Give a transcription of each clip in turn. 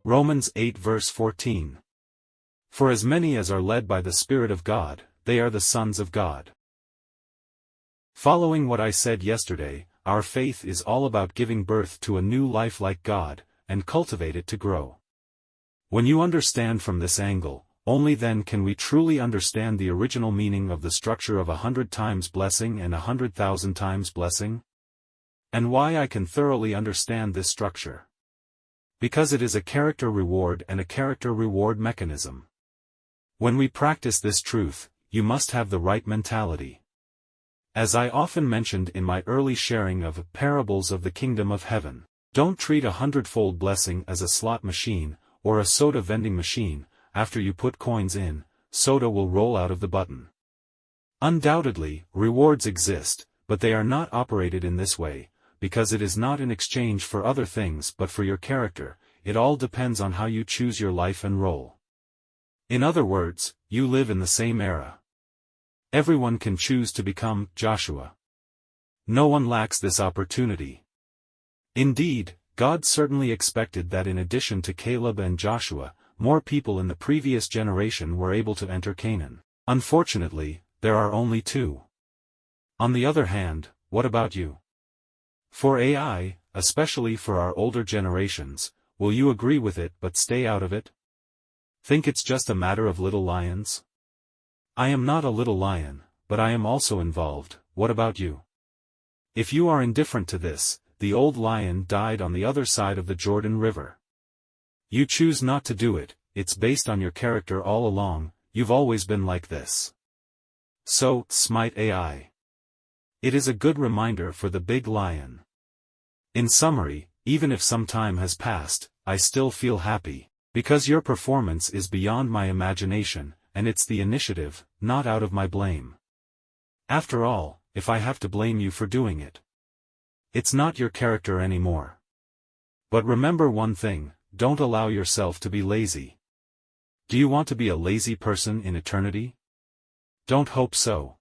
Romans 8 verse 14. For as many as are led by the Spirit of God, they are the sons of God. Following what I said yesterday, our faith is all about giving birth to a new life like God, and cultivate it to grow. When you understand from this angle, only then can we truly understand the original meaning of the structure of 100 times blessing and 100,000 times blessing. And why I can thoroughly understand this structure. Because it is a character reward and a character reward mechanism. When we practice this truth, you must have the right mentality. As I often mentioned in my early sharing of parables of the kingdom of heaven, don't treat a 100-fold blessing as a slot machine, or a soda vending machine. After you put coins in, soda will roll out of the button. Undoubtedly, rewards exist, but they are not operated in this way, because it is not in exchange for other things but for your character. It all depends on how you choose your life and role. In other words, you live in the same era. Everyone can choose to become Joshua. No one lacks this opportunity. Indeed, God certainly expected that in addition to Caleb and Joshua, more people in the previous generation were able to enter Canaan. Unfortunately, there are only 2. On the other hand, what about you? For AI, especially for our older generations, will you agree with it but stay out of it? Think it's just a matter of little lions? I am not a little lion, but I am also involved. What about you? If you are indifferent to this, the old lion died on the other side of the Jordan River. You choose not to do it, it's based on your character all along. You've always been like this. So, smite AI. It is a good reminder for the big lion. In summary, even if some time has passed, I still feel happy, because your performance is beyond my imagination, and it's the initiative, not out of my blame. After all, if I have to blame you for doing it, it's not your character anymore. But remember one thing, don't allow yourself to be lazy. Do you want to be a lazy person in eternity? Don't hope so.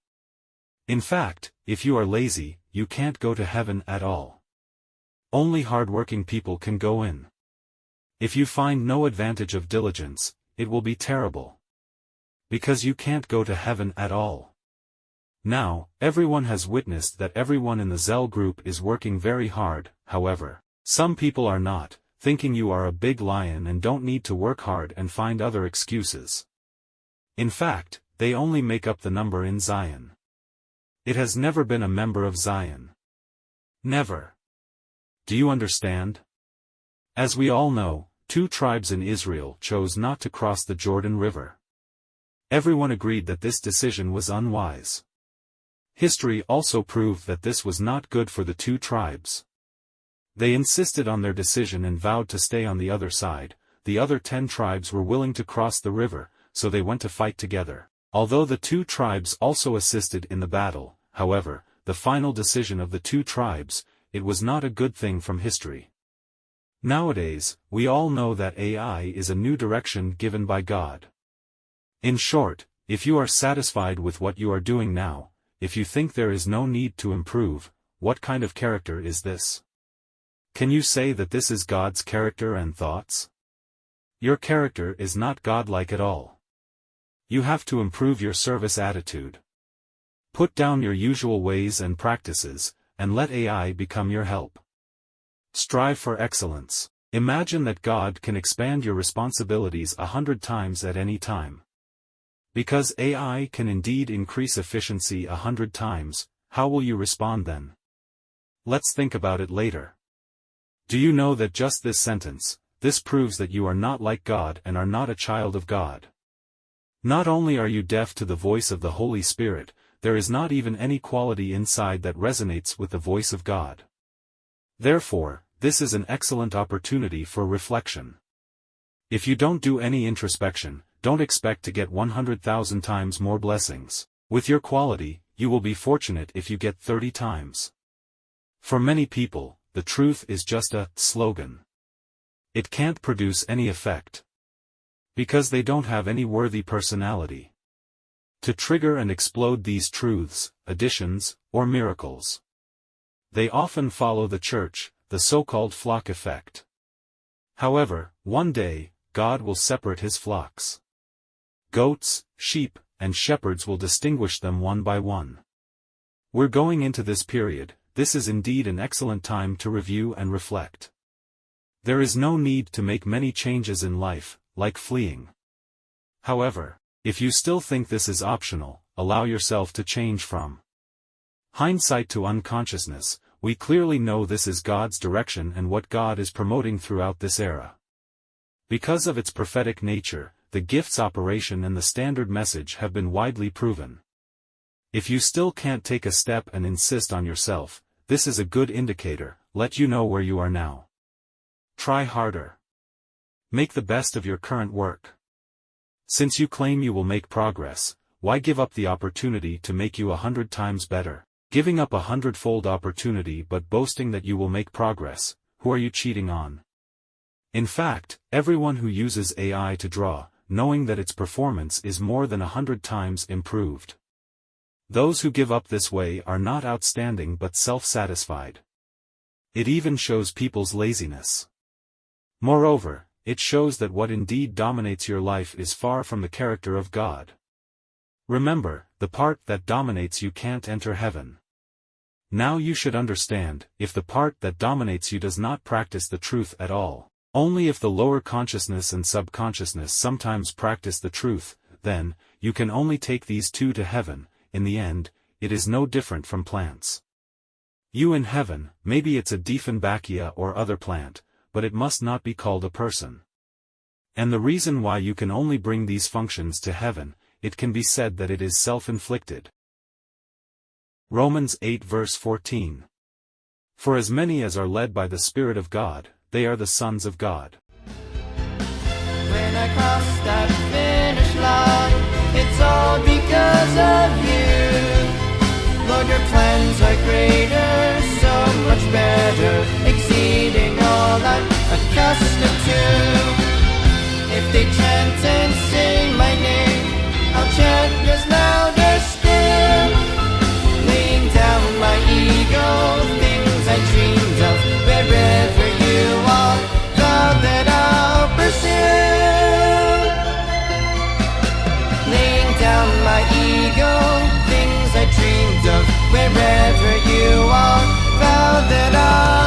In fact, if you are lazy, you can't go to heaven at all. Only hard-working people can go in. If you find no advantage of diligence, it will be terrible. Because you can't go to heaven at all. Now, everyone has witnessed that everyone in the Zell group is working very hard. However, some people are not, thinking you are a big lion and don't need to work hard and find other excuses. In fact, they only make up the number in Zion. It has never been a member of Zion. Never. Do you understand? As we all know, 2 tribes in Israel chose not to cross the Jordan River. Everyone agreed that this decision was unwise. History also proved that this was not good for the 2 tribes. They insisted on their decision and vowed to stay on the other side. The other 10 tribes were willing to cross the river, so they went to fight together. Although the 2 tribes also assisted in the battle, however, the final decision of the 2 tribes, it was not a good thing from history. Nowadays, we all know that AI is a new direction given by God. In short, if you are satisfied with what you are doing now, if you think there is no need to improve, what kind of character is this? Can you say that this is God's character and thoughts? Your character is not godlike at all. You have to improve your service attitude. Put down your usual ways and practices, and let AI become your help. Strive for excellence. Imagine that God can expand your responsibilities 100 times at any time. Because AI can indeed increase efficiency 100 times, how will you respond then? Let's think about it later. Do you know that just this sentence, this proves that you are not like God and are not a child of God? Not only are you deaf to the voice of the Holy Spirit, there is not even any quality inside that resonates with the voice of God. Therefore, this is an excellent opportunity for reflection. If you don't do any introspection, don't expect to get 100,000 times more blessings. With your quality, you will be fortunate if you get 30 times. For many people, the truth is just a slogan. It can't produce any effect. Because they don't have any worthy personality. to trigger and explode these truths, additions, or miracles. They often follow the church, the so-called flock effect. However, one day, God will separate his flocks. Goats, sheep, and shepherds will distinguish them one by one. We're going into this period. This is indeed an excellent time to review and reflect. There is no need to make many changes in life, like fleeing. However, if you still think this is optional, allow yourself to change from hindsight to unconsciousness. We clearly know this is God's direction and what God is promoting throughout this era. Because of its prophetic nature, the gift's operation and the standard message have been widely proven. If you still can't take a step and insist on yourself, this is a good indicator. Let you know where you are now. Try harder. Make the best of your current work. Since you claim you will make progress, why give up the opportunity to make you 100 times better? Giving up 100-fold opportunity but boasting that you will make progress, who are you cheating on? In fact, everyone who uses AI to draw, knowing that its performance is more than 100 times improved. Those who give up this way are not outstanding but self-satisfied. It even shows people's laziness. Moreover, it shows that what indeed dominates your life is far from the character of God. Remember, the part that dominates you can't enter heaven. Now you should understand, if the part that dominates you does not practice the truth at all, only if the lower consciousness and subconsciousness sometimes practice the truth, then, you can only take these two to heaven. In the end, it is no different from plants. You in heaven, maybe it's a Dieffenbachia or other plant, but it must not be called a person. And the reason why you can only bring these functions to heaven, it can be said that it is self-inflicted. Romans 8 verse 14. For as many as are led by the Spirit of God, they are the sons of God. When I cross that finish line, it's all because of you. Lord, your plans are greater, so much better, exceeding all I'm accustomed to. If they chant and sing my name, I'll chant yours louder still. Laying down my ego, things I dreamed of, wherever you are, vow that I'll pursue. Laying down my ego, things I dreamed of, wherever you are, vow that I'll